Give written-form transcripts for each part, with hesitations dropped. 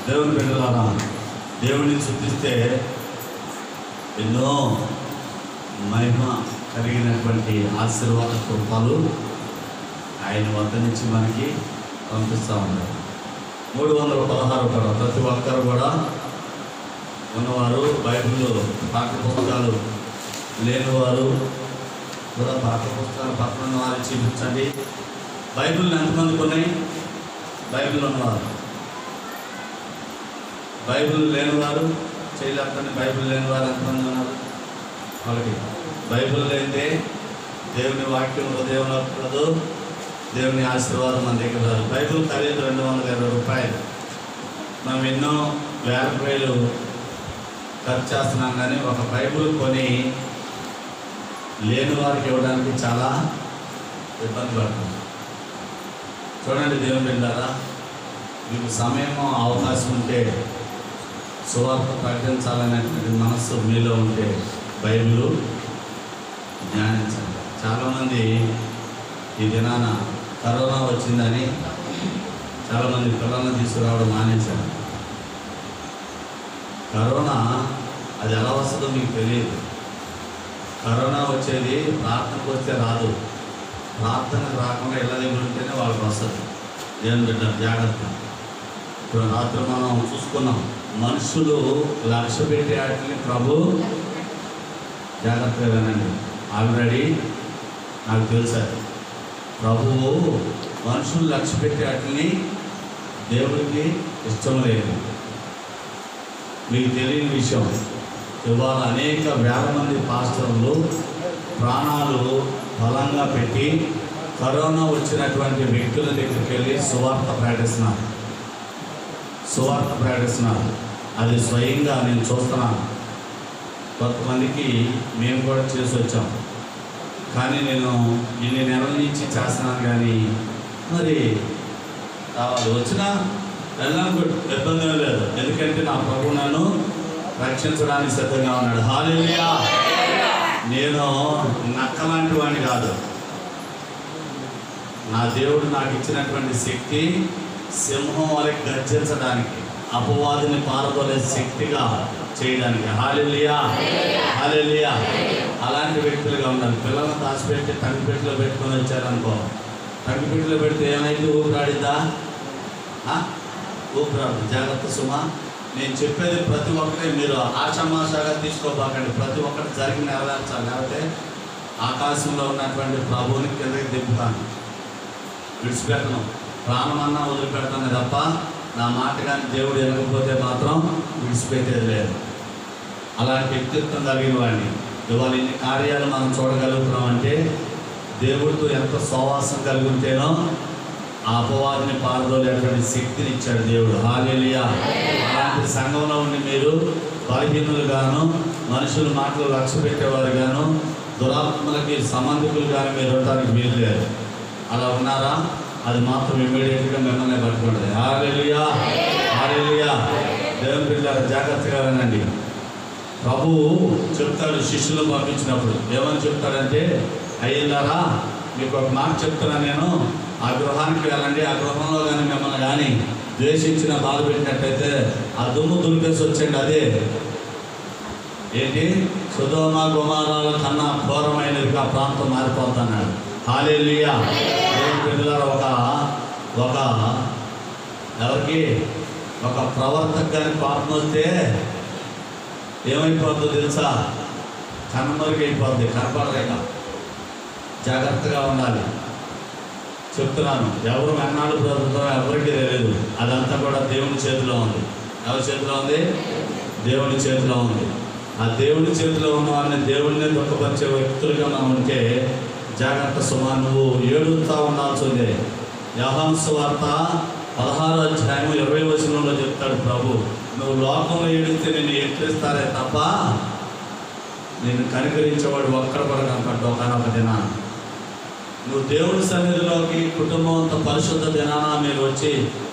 దేవుని బిడ్డలారా, దేవుని స్తుతిస్తే ఎన్నో మహిమ కలిగినటువంటి ఆశీర్వాద కృపలు ఆయన వద్ద నుంచి మనకి పంపిస్తూ ఉన్నారు. 316 కూడా ప్రతి ఒక్కరు కూడా ఉన్నవారు, బైబిల్ పాఠ్య పుస్తకాలు లేనివారు కూడా పాఠ్య పుస్తకాలు పక్కన వారికి చూపించండి. బైబిల్ ఎంతమందికి ఉన్నాయి? బైబిల్ ఉన్నవారు, బైబిల్ లేనివారు చేయలేకపోతే బైబిల్ లేనివారు ఎంతమంది ఉన్నారు? వాళ్ళకి బైబిల్ లేనిదే దేవుని వాక్యం హృదయంలో ఉండదు, దేవుని ఆశీర్వాదం మన దగ్గర రాదు. బైబిల్ ఖరీదు 220 రూపాయలు. మనం ఎన్నో వేల రూపాయలు ఖర్చు చేస్తున్నాం, కానీ ఒక బైబిల్ కొని లేని వారికి ఇవ్వడానికి చాలా ఇబ్బంది పడుతుంది. చూడండి దేవుని బిడ్డలారా, మీకు సమయము అవకాశం ఉంటే సువార్త ప్రకటించాలనేటువంటి మనస్సు మీలో ఉంటే బైబిల్ ధ్యానించండి. చాలామంది ఈ దినాన కరోనా వచ్చిందని చాలామంది పిల్లలను తీసుకురావడం మానేశారు. కరోనా అది ఎలా వస్తుందో మీకు తెలియదు. కరోనా వచ్చేది ప్రార్థనకు వస్తే రాదు, ప్రార్థనకు రాకుండా ఇళ్ళ దగ్గర ఉంటేనే వాళ్ళకి వస్తుంది. దేవుని బిడ్డ జాగ్రత్త. ఇప్పుడు రాత్రి మనం చూసుకున్నాం, మనుషులు లక్ష్య పెట్టే వాటిని ప్రభు జాగ్రత్తగా వినండి. ఆల్రెడీ నాకు తెలుసది, ప్రభువు మనుషులు లక్ష్య పెట్టే వాటిని దేవుడికి ఇష్టం లేదు. మీకు తెలియని విషయం, ఇవాళ అనేక వేల మంది పాస్టర్లు ప్రాణాలు బలంగా పెట్టి కరోనా వచ్చినటువంటి వ్యక్తుల దగ్గరికి వెళ్ళి సువార్త ప్రకటిస్తున్నారు. అది స్వయంగా నేను చూస్తున్నాను. కొంతమందికి మేము కూడా చేసి వచ్చాం. కానీ నేను ఇన్ని నెలల నుంచి చేస్తున్నాను. కానీ మరి రావాలి వచ్చినా వెళ్ళడానికి ఇబ్బంది లేదు. ఎందుకంటే నా ప్రభు నన్ను రక్షించడానికి సిద్ధంగా ఉన్నాడు. హల్లెలూయా. నేను నక్కలాంటి వాడిని కాదు. నా దేవుడు నాకు ఇచ్చినటువంటి శక్తి సింహం వలె గర్జించడానికి, అపవాదిని పారదోలే శక్తిగా చేయడానికి. హల్లెలూయా, హల్లెలూయా. అలాంటి వ్యక్తులుగా ఉండాలి. పిల్లలను దాచిపెట్టి తగ్గిపెట్టిలో పెట్టుకొని వచ్చారనుకో, తగ్గిపెట్టిలో పెడితే ఏమైంది? ఊపిరాడిద్దా? ఊపిరాడు. జాగ్రత్త సుమా. నేను చెప్పేది ప్రతి ఒక్కటి మీరు ఆషామాషాగా తీసుకోబాకండి. ప్రతి ఒక్కటి జరిగి నెరవేర్చాలి. లేకపోతే ఆకాశంలో ఉన్నటువంటి ప్రభువుని కిందకి దింపుతాను, విడిచిపెట్టను. ప్రాణమన్నా వదిలిపెడతాను తప్ప నా మాట కానీ దేవుడు ఎనకపోతే మాత్రం విడిచిపెట్టేది లేదు. అలాంటి వ్యక్తిత్వం కలిగిన వాడిని. ఇవాళ ఇన్ని కార్యాలు మనం చూడగలుగుతున్నాం అంటే దేవుడితో ఎంత సహవాసం కలిగి ఉంటేనో ఆ అపవాదిని పారదోలేటువంటి శక్తిని ఇచ్చాడు దేవుడు. హల్లెలూయా. అలాంటి సంఘంలో ఉండి మీరు బలహీనులుగాను, మనుషుల మాటలు లక్ష్య పెట్టేవారు గాను, దురాత్మలకి సంబంధికులు కానీ మీరు ఉండడానికి వీలు లేదు. అలా ఉన్నారా? అది మాత్రం ఇమ్మీడియట్గా మిమ్మల్ని పట్టుకుంటుంది. హల్లెలూయా, హల్లెలూయా. దేవుని పిల్లలు జాగ్రత్తగా వినండి. ప్రభువు చెప్తాడు శిష్యులు పంపించినప్పుడు. ఏమని చెప్తాడంటే, అయ్యిందారా మీకు ఒక మాట చెప్తున్నాను నేను, ఆ గృహానికి వెళ్ళండి. ఆ గృహంలో కానీ మిమ్మల్ని కానీ ద్వేషించిన బాధ పెట్టినట్టయితే ఆ దుమ్ము దులిపేసి వచ్చండి. అదే ఏంటి? సొదొమ గొమొర్రాల కన్నా ఘోరమైనదిగా ఆ ప్రాంతం మారిపోతున్నాడు. హల్లెలూయా. దేవుని పిల్లలారా, ఒక ఎవరికి ఒక ప్రవర్తకు కానీ పాపం వస్తే ఏమైపోద్దో తెలుసా? కనుమరుగైపోద్ది, కనపడలేక. జాగ్రత్తగా ఉండాలి. చెప్తున్నాను, ఎవరు ఎన్నాళ్ళు బ్రతుకుతారో ఎవరికి తెలియదు. అదంతా కూడా దేవుని చేతిలో ఉంది. ఎవరి చేతిలో ఉంది? దేవుని చేతిలో ఉంది. ఆ దేవుని చేతిలో ఉన్న వారిని దేవుడిని దుఃఖపరిచే వ్యక్తులుగా మనం ఉంటే జాగ్రత్త సుమా. నువ్వు ఏడుస్తూ ఉండాల్సిందే. యోహాను సువార్త 16వ అధ్యాయం 20వ వచనంలో చెప్తాడు ప్రభు, నువ్వు లోకంలో ఏడిస్తే నిన్ను ఎక్కిస్తారే తప్ప నిన్ను కనికరించేవాడు ఒక్కడ కూడా కనపడ్డా. ఒకనొక దినాన నువ్వు దేవుడి సన్నిధిలోకి కుటుంబం అంతా పరిశుద్ధ దినాన మీరు వచ్చి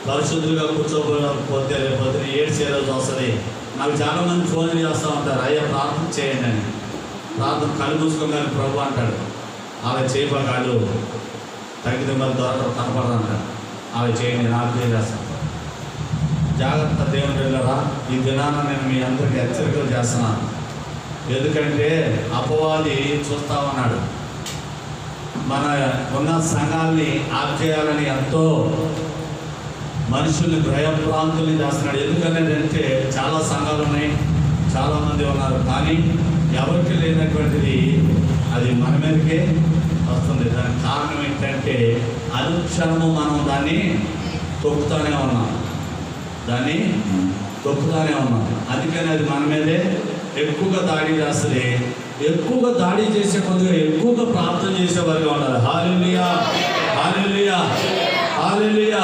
పరిశుద్ధులుగా కూర్చోకపోతే రేపొద్దున ఏడ్చే రోజు వస్తుంది. నాకు చాలామంది ఫోన్ చేస్తూ ఉంటారు, అయ్యా ప్రార్థన చేయండి అని. ప్రార్థన కళ్ళు మూసుకోగానే ప్రభు అంటాడు, అలా చేయబోగాడు తగ్గితే మరి దొరకరు కనపడదు అంటారు. అలా చేయండి, నాకు చేస్తాను. జాగ్రత్త దేవుని పిల్లరా. ఈ దినాన నేను మీ అందరికీ హెచ్చరికలు చేస్తున్నాను. ఎందుకంటే అపవాది చూస్తూ ఉన్నాడు, మన ఉన్న సంఘాలని ఆపేయాలని ఎంతో మనుషుల్ని భయభ్రాంతుల్ని చేస్తున్నాడు. ఎందుకంటే చాలా సంఘాలు ఉన్నాయి, చాలామంది ఉన్నారు, కానీ ఎవరికి లేనటువంటిది అది మన మీదకే వస్తుంది. దానికి కారణం ఏంటంటే అనుక్షణము మనం దాన్ని తొక్కుతూనే ఉన్నాం. అందుకని అది మన మీదే ఎక్కువగా దాడి చేస్తుంది. ఎక్కువగా దాడి చేసే కొద్దిగా ఎక్కువగా ప్రార్థన చేసేవారుగా ఉండాలి. హల్లెలూయా, హల్లెలూయా, హల్లెలూయా.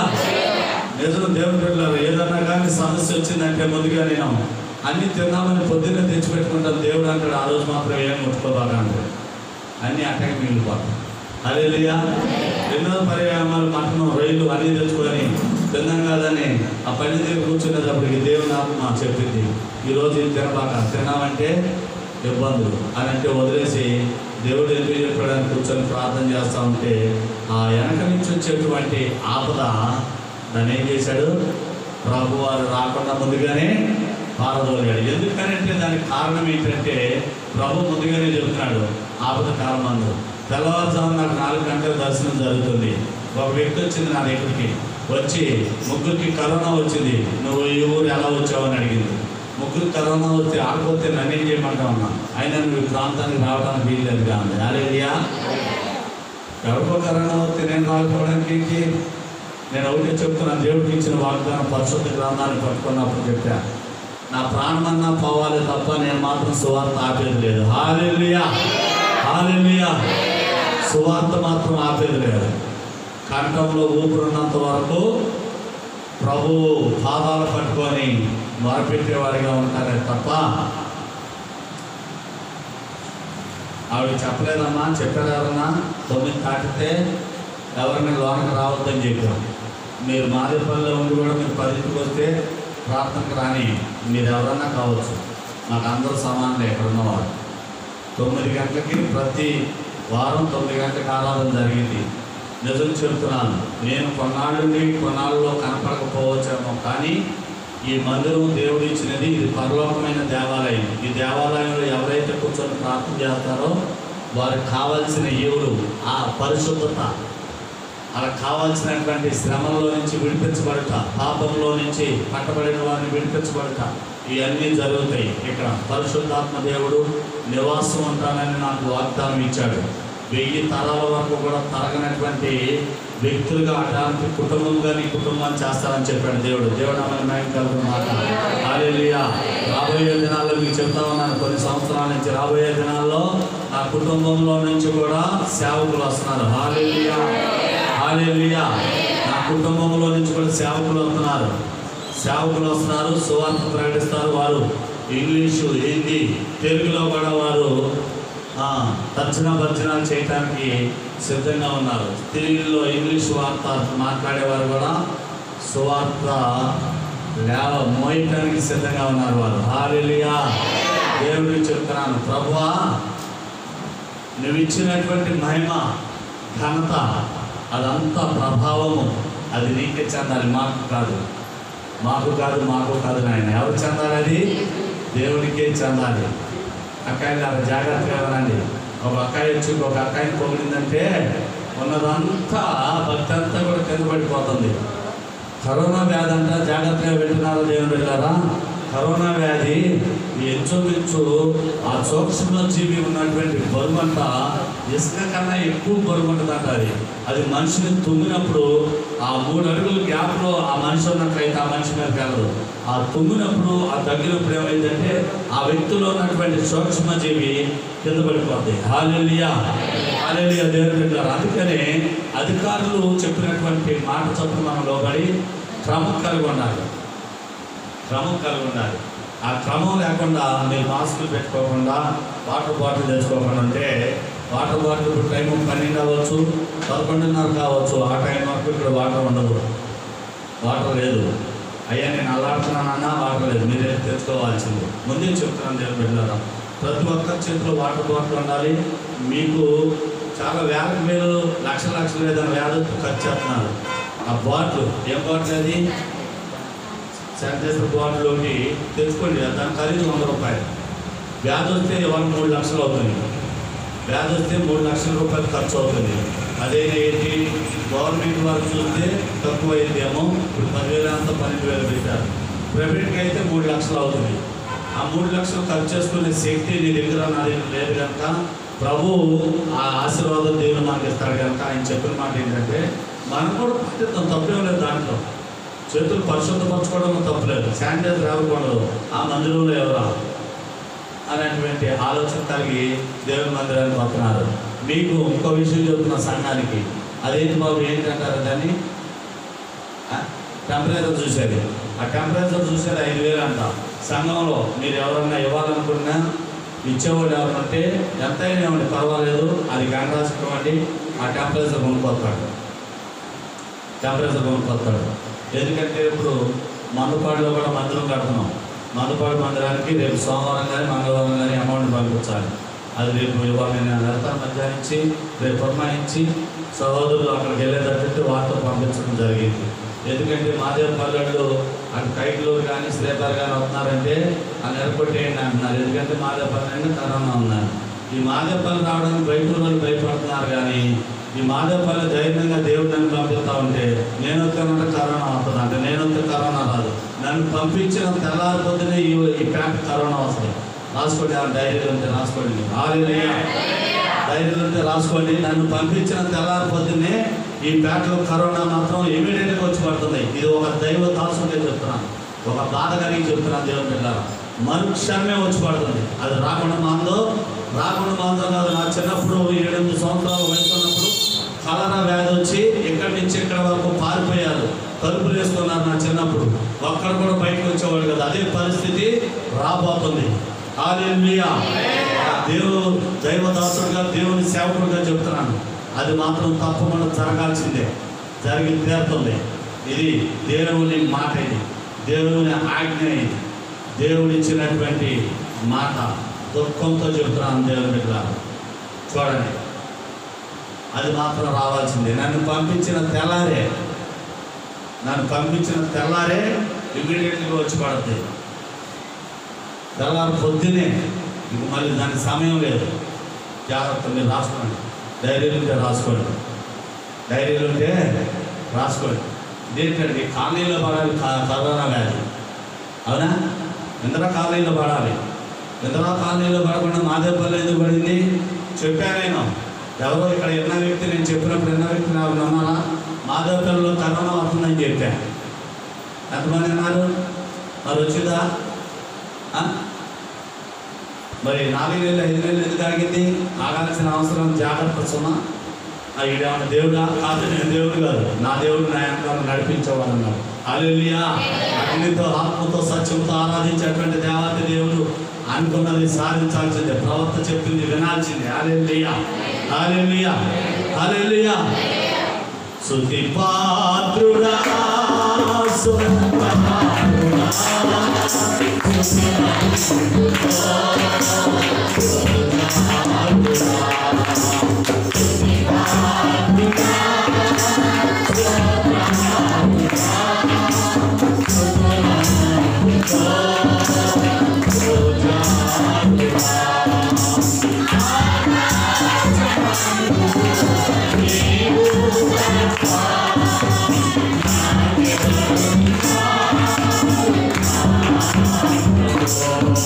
నిజం దేవుని పిల్లలు, ఏదన్నా కానీ సమస్య వచ్చిందంటే ముందుగా నేను అన్నీ తిన్నామని పొద్దున్నే తెచ్చిపెట్టుకుంటాను. దేవుడు అంటాడు, ఆ రోజు మాత్రం ఏం ముట్టుకోబాగా అంటాడు. అన్నీ అట్టగా మిగిలిపోతాయి. హల్లెలూయా. ఎన్నో పర్యాయాలు మటను రొయ్యలు అన్నీ తెచ్చుకొని తిన్నాం కాదని ఆ పని దగ్గర కూర్చునేటప్పటికి దేవుని ఆత్మ చెప్పింది, ఈరోజు ఇది తినబాక, తిన్నామంటే ఇబ్బందులు అని అంటే వదిలేసి దేవుడు ఎందుకు చెప్పడానికి కూర్చొని ప్రార్థన చేస్తూ ఉంటే ఆ వెనక నుంచి వచ్చేటువంటి ఆపద దాన్ని ఏం చేశాడు? ప్రభు వారు రాకుండా ముందుగానే పారదోలాడు. ఎందుకనంటే దానికి కారణం ఏంటంటే ప్రభు ముందుగానే చెబుతున్నాడు, ఆపద కాలమందు తెల్లవారుజామున నాకు 4 గంటల దర్శనం జరుగుతుంది. ఒక వ్యక్తి వచ్చింది నా దగ్గరికి, వచ్చి ముగ్గురికి కరోనా వచ్చింది, నువ్వు ఈ ఊరు ఎలా వచ్చావని అడిగింది. ముగ్గురు కరోనా వస్తే ఆకపోతే నన్ను ఏం చేయమంటా ఉన్నా, అయినా నువ్వు ఈ ప్రాంతానికి రావడానికి వీల్లేదుగా ఉంది. హల్లెలూయా. ఎవరికో కరోనా వస్తే నేను రాకపోవడానికి ఏంటి? నేను ఒకటే చెప్తున్నాను, దేవుడికి ఇచ్చిన వాగ్దానం పరిశుద్ధ గ్రంథాన్ని పట్టుకున్నప్పుడు చెప్పా, నా ప్రాణమన్నా పోవాలి తప్ప నేను మాత్రం సువార్త ఆపేది లేదు. హల్లెలూయా, హల్లెలూయా. సువార్త మాత్రం ఆపేది లేదు. కంఠంలో ఊపిరున్నంత వరకు ప్రభు పాదాలు పట్టుకొని మొరపెట్టేవాడిగా ఉంటారే తప్ప ఆవిడకి చెప్పలేదమ్మా, చెప్పారు ఎవరన్నా 9 దాటితే ఎవరిని లోనకి రావద్దని చెప్పాం. మీరు మాదేపల్లిలో ఉండి కూడా మీరు 10కి వస్తే ప్రార్థనకు రాని, మీరు ఎవరన్నా కావచ్చు, నాకు అందరూ సమానలే ఇక్కడ ఉన్నవారు. 9 గంటలకి ప్రతి వారం 9 గంటలకు ఆరాధన జరిగింది. నిజం చెబుతున్నాను, నేను కొన్నాళ్ళలో కనపడకపోవచ్చేమో, కానీ ఈ మందిరం దేవుడు ఇచ్చినది, ఇది పరలోకమైన దేవాలయం. ఈ దేవాలయంలో ఎవరైతే కూర్చొని ప్రార్థన చేస్తారో వారికి కావాల్సిన ఈవులు, ఆ పరిశుద్ధత, వాళ్ళకి కావాల్సినటువంటి శ్రమంలో నుంచి విడిపించబడట, పాపంలో నుంచి పట్టబడిన వారిని విడిపించబడట, ఇవన్నీ జరుగుతాయి. ఇక్కడ పరిశుద్ధాత్మ దేవుడు నివాసం ఉంటానని నాకు వాగ్దానం ఇచ్చాడు. 1000 తరాల వరకు కూడా తరగనటువంటి వ్యక్తులుగా అట్లాంటి కుటుంబంగా నీ కుటుంబాన్ని చేస్తానని చెప్పాడు దేవుడు. దేవుడు ఆమెను మేము కలుగుతున్నమాట. హల్లెలూయా. రాబోయే దినాల్లో మీకు చెప్తా ఉన్నాను, కొన్ని సంవత్సరాల నుంచి రాబోయే దినాల్లో నా కుటుంబంలో నుంచి కూడా సేవకులు వస్తున్నారు. హల్లెలూయా, హల్లెలూయా. నా కుటుంబంలో నుంచి కూడా సేవకులు వస్తున్నారు. సువార్త ప్రకటిస్తారు. వారు ఇంగ్లీషు, హిందీ, తెలుగులో కూడా వారు భర్జనాలు చేయడానికి సిద్ధంగా ఉన్నారు. తెలుగులో ఇంగ్లీష్ వార్త మాట్లాడేవారు కూడా సువార్త మోయటానికి సిద్ధంగా ఉన్నారు వారు. హల్లెలూయా. దేవుడికి చెప్తున్నాను, ప్రభువా నువ్వు ఇచ్చినటువంటి మహిమ, ఘనత, అదంతా ప్రభావము అది నీకే చెందాలి, మాకు కాదు నాయన. ఎవరు చెందాలి? అది దేవుడికే చెందాలి. అక్కాయిలు జాగ్రత్తగా వినండి. ఒక అక్కాయి వచ్చి ఒక అక్కాయిని పొగిడిందంటే ఉన్నదంతా భక్తి అంతా కూడా కింద పడిపోతుంది. కరోనా వ్యాధి అంట, జాగ్రత్తగా వింటున్నారో దేవుని బిడ్డలారా. కరోనా వ్యాధి ఎంచుమించు ఆ సూక్ష్మజీవి ఉన్నటువంటి బరువంట ఇసుక కన్నా ఎక్కువ బరువు ఉంటుందంట. అది మనిషిని తుమ్మినప్పుడు ఆ 3 అడుగుల గ్యాప్లో ఆ మనిషి ఉన్నట్లయితే ఆ మనిషి మీద వెళ్ళదు. ఆ తుమ్మినప్పుడు, ఆ తగ్గినప్పుడు ఏమైందంటే ఆ వ్యక్తిలో ఉన్నటువంటి సూక్ష్మజీవి కింద పడిపోద్ది. హల్లెలూయా, హల్లెలూయా. దేవుని బిడ్డలారా, అందుకనే అధికారులు చెప్పినటువంటి మాట చొప్పున మనం లోబడి క్రమం కలిగి ఉండాలి. ఆ క్రమం లేకుండా మీరు మాస్కులు పెట్టుకోకుండా, వాటర్ బాటిల్ తెచ్చుకోకుండా ఉంటే, వాటర్ బాటిల్ ఇప్పుడు టైం 12 అవ్వచ్చు, 11:30 కావచ్చు, ఆ టైం వరకు ఇక్కడ వాటర్ ఉండదు, వాటర్ లేదు. అయ్యా నేను అల్లాడుతున్నానన్నా వాటర్ లేదు, మీరే తెచ్చుకోవాల్సింది. ముందే చెప్తున్నాను దేవుని బిడ్డలారా, ప్రతి ఒక్కరి చేతిలో వాటర్ బాటిల్ ఉండాలి. మీకు చాలా వేలు లక్షలు ఏదైనా వ్యాధులు ఖర్చు చేస్తున్నారు. ఆ బాటిల్ ఏం బాటిల్? అది శానిటైజర్ బాటిల్ ఒకటి తెచ్చుకోండి, దాని ఖరీదు 100 రూపాయలు. వ్యాధి వస్తే ఇవాళ 3 లక్షలు అవుతుంది. వ్యాధి వస్తే 3 లక్షల రూపాయలు ఖర్చు అవుతుంది. అదే ఏంటి, గవర్నమెంట్ వారు చూస్తే తక్కువ అయిందేమో, ఇప్పుడు 10,000 అంతా 12,000 పెట్టారు. ప్రైవేట్గా అయితే 3 లక్షలు అవుతుంది. ఆ 3 లక్షలు ఖర్చు చేసుకునే శక్తి నీ దగ్గర నా దగ్గర లేదు కనుక ప్రభు ఆ ఆశీర్వాదం దేవుడు మనకి ఇస్తాడు కనుక ఆయన చెప్పిన మాట ఏంటంటే, మనం కూడా పాటిద్దాం, తప్పేం లేదు. దాంట్లో చేతులు పరిశుద్ధపరచుకోవడం తప్పలేదు, శానిటైజర్ రాకూడదు, ఆ మందిరంలో ఎవరా అనేటువంటి ఆలోచన కలిగి దేవుని మందిరాన్ని వస్తున్నారు. మీకు ఇంకో విషయం చెప్తున్న సంఘానికి, అదేంటి బాబు ఏంటంటారు దాన్ని? టెంపరేచర్ చూసేది. ఆ టెంపరేచర్ చూసేది 5,000 అంట. సంఘంలో మీరు ఎవరన్నా ఇవ్వాలనుకున్నా, ఇచ్చేవాళ్ళు ఎవరంటే ఎంతైనా ఇవ్వండి పర్వాలేదు, అది కాంట్రాక్ట్ ఇవ్వండి, ఆ టెంపరేచర్ కొనుక్కొస్తాడు. ఎందుకంటే ఇప్పుడు మందుపాడులో కూడా మందిరం కడుతున్నాం. మందుపాడు మందిరానికి రేపు సోమవారం కానీ మంగళవారం కానీ అమౌంట్ పంపించాలి. అది రేపు ఇవాళ నేను వెళ్తాను మధ్యాహ్నించి, రేపు పురమాయించి సహోదరులు అక్కడికి వెళ్ళేటట్టు వార్త పంపించడం జరిగింది. ఎందుకంటే మాదేపల్లెళ్ళు అటు కైట్లూరు కానీ శ్రీపర్ కానీ వస్తున్నారంటే ఆ నెరకొట్టేయండి అంటున్నారు. ఎందుకంటే మాదేపల్లి కరోనా ఉన్నారు. ఈ మాదేపల్లి రావడానికి బయట వాళ్ళు భయపడుతున్నారు, కానీ ఈ మాదేపల్లి ధైర్యంగా దేవుడు నన్ను పంపిస్తూ ఉంటే, నేను వస్తానంటే కరోనా వస్తుంది అంటే, నేను వస్తే కరోనా రాదు. నన్ను పంపించిన తెల్లారిపోతేనే ఈ ప్యాక్ కరోనా వస్తుంది. రాసుకోండి, ఆ ధైర్యం ఉంటే రాసుకోండి, ధైర్యం ఉంటే రాసుకోండి. నన్ను పంపించిన తెల్లారిపోతేనే ఈ ప్యాక్లో కరోనా మాత్రం ఇమీడియట్గా వచ్చి పడుతుంది. ఇది ఒక దైవ దాసుడే చెప్తున్నాను, ఒక బాధ కలిగి చెప్తున్నాను దేవుని బిడ్డలారా. మనుక్షణమే వచ్చి పడుతుంది. అది రాకుండా మాందో కాదు. నా చిన్నప్పుడు 7-8 సంవత్సరాల వయసు ఉన్నప్పుడు కలరా వ్యాధి వచ్చి ఇక్కడి నుంచి ఇక్కడ వరకు పారిపోయారు, తలుపులు వేసుకున్నారు. నా చిన్నప్పుడు ఒక్కడు కూడా బయటకు వచ్చేవాడు కదా. అదే పరిస్థితి రాబోతుంది. హల్లెలూయా. దైవదాసుడుగా దేవుని సేవకుడుగా చెప్తున్నాను. అది మాత్రం తప్పకుండా జరగాల్సిందే, జరిగి తీరుతుంది. ఇది దేవుని మాట, ఇది దేవుని ఆజ్ఞ, ఇది దేవుడు ఇచ్చినటువంటి మాట. దుఃఖంతో చెబుతున్నాను దేవుని బిడ్డలారా, చూడండి, అది మాత్రం రావాల్సిందే. నన్ను పంపించిన తెల్లారే ఇమ్మీడియట్గా వచ్చి పడుతుంది. తెల్లారి పొద్దునే, ఇంక మళ్ళీ దానికి సమయం లేదు. జాగ్రత్త, మీరు రాసుకోండి, డైరీలు ఉంటే రాసుకోండి, ఇదేంటండి కాలనీలో పడాలి కరోనా వ్యాధి, అవునా? ఇందిరా కాలనీలో పడాలి. ఇందిరా కాలనీలో పడకుండా మాదేపల్లి ఎందుకు పడింది చెప్పాను నేను. ఎవరో ఇక్కడ విన్న వ్యక్తి, నేను చెప్పినప్పుడు విన్న వ్యక్తి నాకు నమ్మాలా? మాదేపల్లిలో కరోనా వస్తుందని చెప్పాను. ఎంతమంది అన్నారు? మరి వచ్చిందా? మరి 4 నెలలు 5 నెలలు ఎందుకు ఆగింది? ఆగాల్సిన అవసరం జాగ్రత్త సుమా. ఈడేమన్నా దేవుడా? కాదు, నేను దేవుడు కాదు, నా దేవుడు నా వెనకాల నడిపించేవాడన్నాడు. హల్లెలూయా. అగ్నితో ఆత్మతో సత్యంతో ఆరాధించేటువంటి దేవాది దేవుడు అనుకున్నది సాధించాల్సిందే. ప్రవక్త చెప్పింది వినాల్సిందే. హల్లెలూయా, హల్లెలూయా, హల్లెలూయా. స్తుతి పాత్రుడా,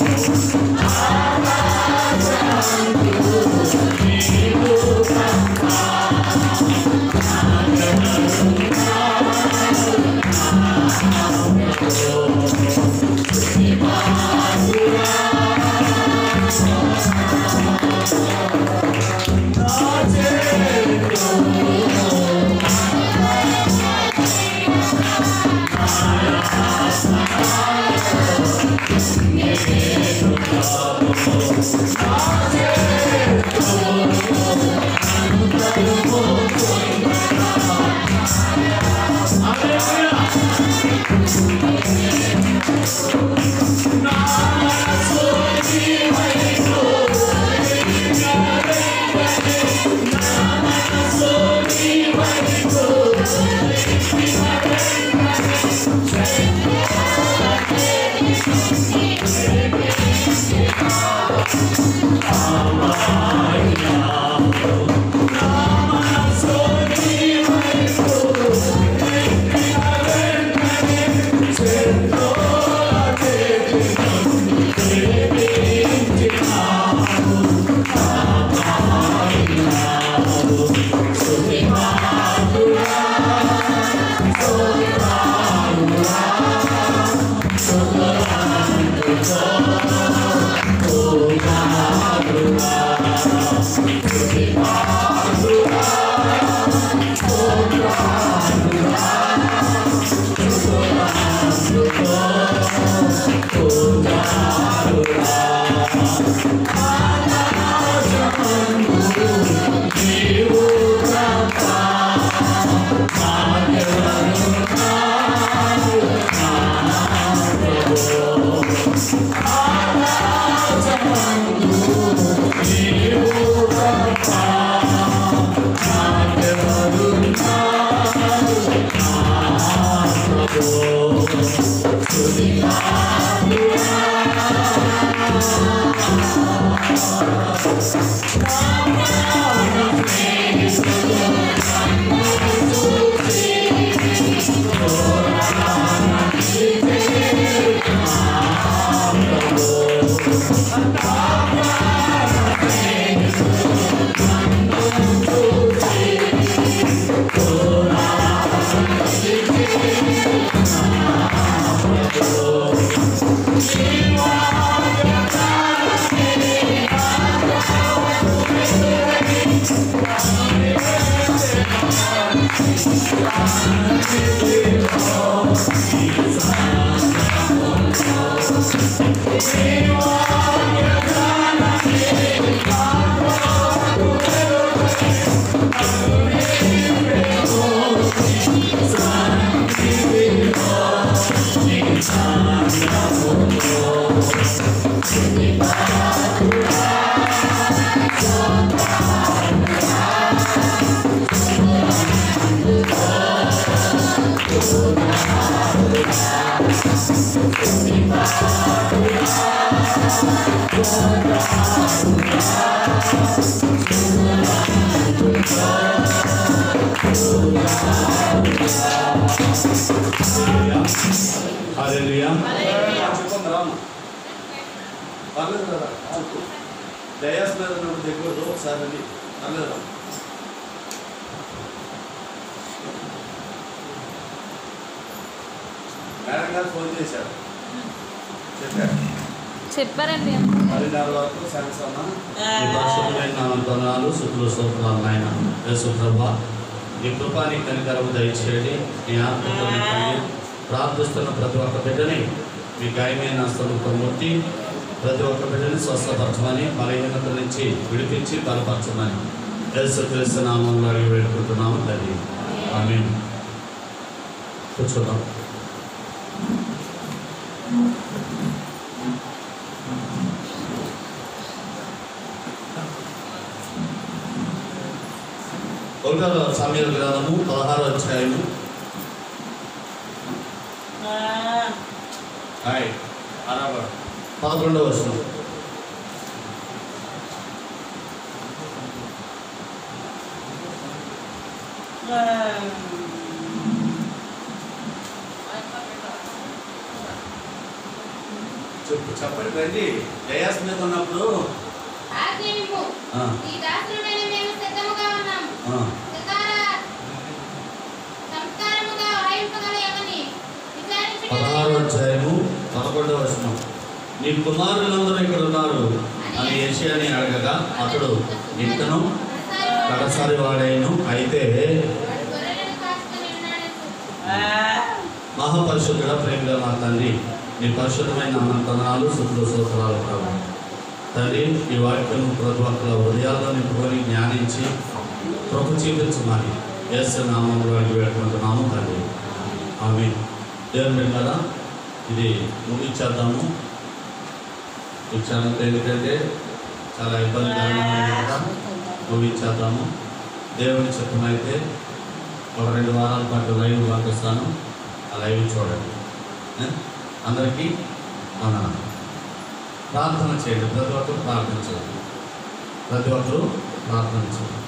Thank you. డయాస్ మీద ఉన్నప్పుడు దిగకూడదు. ఒకసారి అది అల్లదా మేడం గారు ఫోన్ చేశారు, చెప్పారండి. 10:30 వరకు శాంసమ్మ ఈ పరిశుద్ధమైన వందనాలు, శుద్ధులు స్తోత్రాలు నాయన. యేసు ప్రభువా, నీ కృపాని కనికరము దయచేయండి. నీ ఆత్మతో నింపండి. ప్రార్థిస్తున్న ప్రతి ఒక్క బిడ్డని మీ గాయమైన హస్తముతో ముట్టి ప్రతి ఒక్క బిడ్డని స్వస్థపరచమని, బలహీనత నుంచి విడిపించి బలపరచమని యేసుక్రీస్తు నామములో అడిగి వేడుకుంటున్నాము తండ్రి. ఆమేన్. కూర్చోదాం. ఒకటో సమూయేలు గ్రంథము 16వ అధ్యాయము 11వ వచనం. చెప్పండి రండి. జయాస్ మీద ఉన్నప్పుడు ఈ దాసులమైన మేము సిద్ధముగా ఉన్నాము. సంస్కారముగా వాయింపగల ఎవరిని విచారించుటకు 16వ అధ్యాయము 11వ వచనం. నీ కుమారులందరూ ఇక్కడ ఉన్నారు అని యెషయాని అడగగా అతడు ఇంకను కడసారి వాడైను. అయితే గొర్రెలను కాచుకొని ఉన్నాడు. మహాపరిశుద్ధుడ, ప్రేమగా మా తండ్రి, నీ పరిశుద్ధమైన వందనాలు, శుద్ధులు స్తోత్రాలు ప్రభు. తండ్రి, ఈ వాక్యం ప్రతి ఒక్కరి హృదయాల్లో నింపుకొని జ్ఞానించి ప్రభు చూపించమని యేసు నామములో అడిగి వేడుకుంటున్నాము తండ్రి. ఆమేన్. దేవుని బిడ్డలారా, ఇది ముగించేద్దాము. ఈ క్షణం ఎందుకంటే చాలా ఇబ్బందికరంగా ఉంది కదా, ముగించేద్దాము. దేవుని చిత్తమైతే ఒక 2 వారాల పాటు లైవ్ పంపిస్తాను. ఆ లైవ్ చూడండి. అందరికీ వందనాలు. ప్రార్థన చేయండి. ప్రతి ఒక్కరు ప్రార్థించండి.